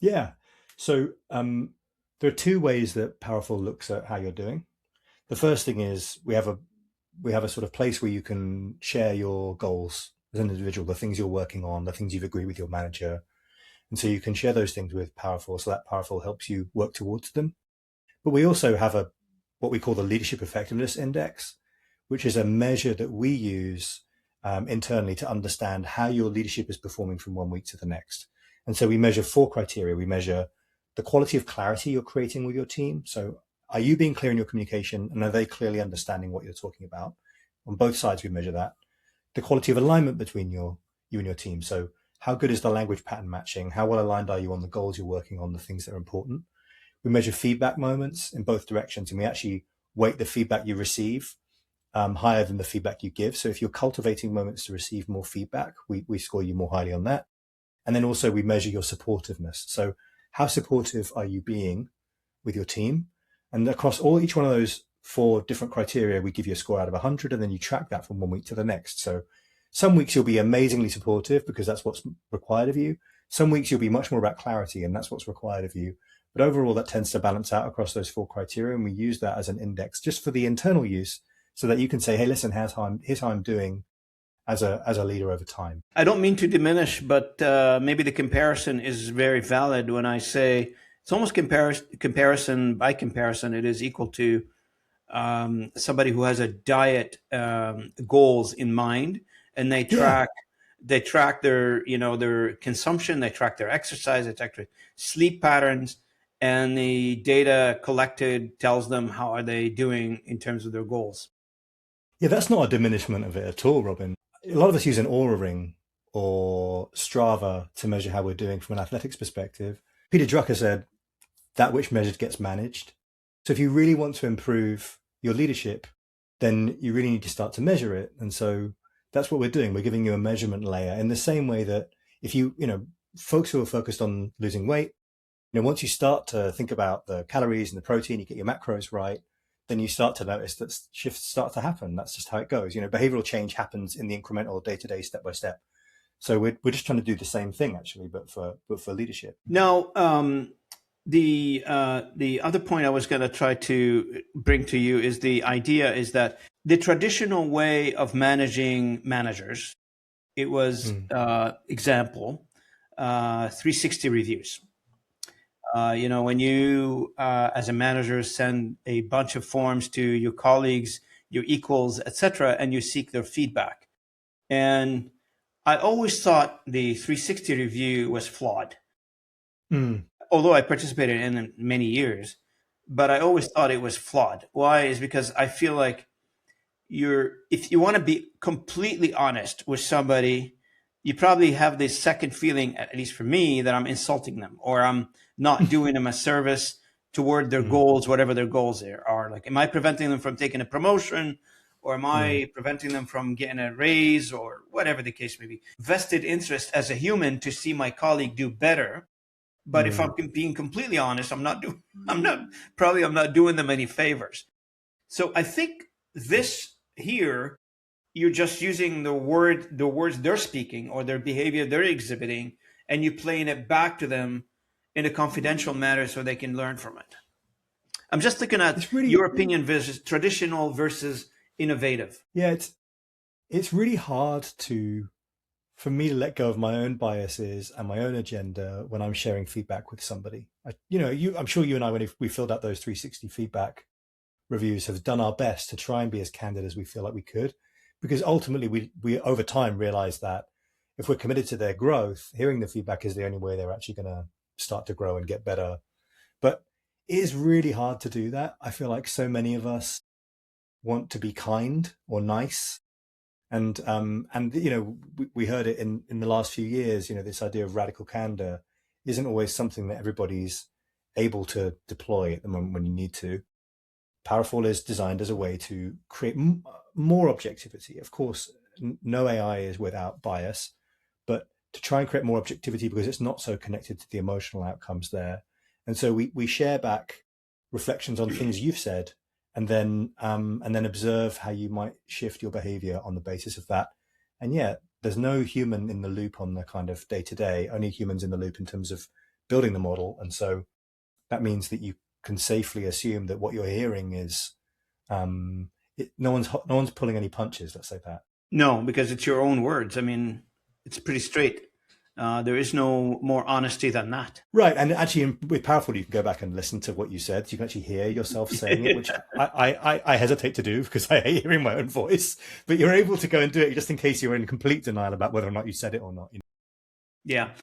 Yeah. So there are two ways that Powerful looks at how you're doing. The first thing is we have a sort of place where you can share your goals as an individual, the things you're working on, the things you've agreed with your manager, and so you can share those things with Powerful. So that Powerful helps you work towards them. But we also have a what we call the Leadership Effectiveness Index, which is a measure that we use internally to understand how your leadership is performing from one week to the next. And so we measure four criteria. We measure the quality of clarity you're creating with your team. So are you being clear in your communication, and are they clearly understanding what you're talking about? On both sides, we measure that. The quality of alignment between you and your team. So how good is the language pattern matching? How well aligned are you on the goals you're working on, the things that are important? We measure feedback moments in both directions, and we actually weight the feedback you receive higher than the feedback you give. So if you're cultivating moments to receive more feedback, we score you more highly on that. And then also we measure your supportiveness. So how supportive are you being with your team? And across each one of those four different criteria, we give you a score out of 100, and then you track that from one week to the next. So some weeks you'll be amazingly supportive because that's what's required of you. Some weeks you'll be much more about clarity, and that's what's required of you. But overall, that tends to balance out across those four criteria, and we use that as an index just for the internal use, so that you can say, "Hey, listen, here's how I'm doing as a leader over time." I don't mean to diminish, but maybe the comparison is very valid when I say it's almost comparison by comparison. It is equal to somebody who has a diet goals in mind, and they Yeah, track their their consumption, they track their exercise, they track their sleep patterns, and the data collected tells them how are they doing in terms of their goals. yeah, that's not a diminishment of it at all, Robin. A lot of us use an Aura Ring or Strava to measure how we're doing from an athletics perspective. Peter Drucker said, "That which measured gets managed." So if you really want to improve your leadership, then you really need to start to measure it. And so that's what we're doing. We're giving you a measurement layer in the same way that if folks who are focused on losing weight, once you start to think about the calories and the protein, you get your macros right, then you start to notice that shifts start to happen. That's just how it goes. Behavioral change happens in the incremental day to day, step by step. So we're just trying to do the same thing actually, but for leadership. Now, the other point I was going to try to bring to you is the idea is that the traditional way of managing managers, it was Mm. example 360 reviews. When you as a manager send a bunch of forms to your colleagues, your equals, etc., and you seek their feedback. And I always thought the 360 review was flawed, Mm. although I participated in it many years, but I always thought it was flawed. Why? Is because I feel like if you want to be completely honest with somebody, you probably have this second feeling, at least for me, that I'm insulting them or I'm not doing them a service toward their Mm. goals, whatever their goals are. Like, am I preventing them from taking a promotion? Or am Mm. I preventing them from getting a raise or whatever the case may be? Vested interest as a human to see my colleague do better. But if I'm Mm. being completely honest, I'm not doing them any favors. So I think this here, you're just using the words they're speaking or their behavior they're exhibiting, and you're playing it back to them in a confidential manner so they can learn from it. I'm just looking at It's really your opinion versus traditional versus innovative. Yeah, it's really hard for me to let go of my own biases and my own agenda when I'm sharing feedback with somebody. I'm sure you and I, when we filled out those 360 feedback reviews, have done our best to try and be as candid as we feel like we could, because ultimately we over time realize that if we're committed to their growth, hearing the feedback is the only way they're actually going to start to grow and get better. But it is really hard to do that. I feel like so many of us want to be kind or nice, and we heard it in the last few years. This idea of radical candor isn't always something that everybody's able to deploy at the moment when you need to. Powerful is designed as a way to create more objectivity. Of course, no AI is without bias, but to try and create more objectivity because it's not so connected to the emotional outcomes there. And so we share back reflections on things you've said, and then observe how you might shift your behavior on the basis of that. And yeah, there's no human in the loop on the kind of day to day, only humans in the loop in terms of building the model, and so that means that you can safely assume that what you're hearing is no one's pulling any punches. Let's say that. No, because it's your own words. I mean, it's pretty straight. There is no more honesty than that. Right, and actually, with Powerful, you can go back and listen to what you said. You can actually hear yourself saying it, which I hesitate to do because I hate hearing my own voice. But you're able to go and do it just in case you're in complete denial about whether or not you said it or not. Yeah.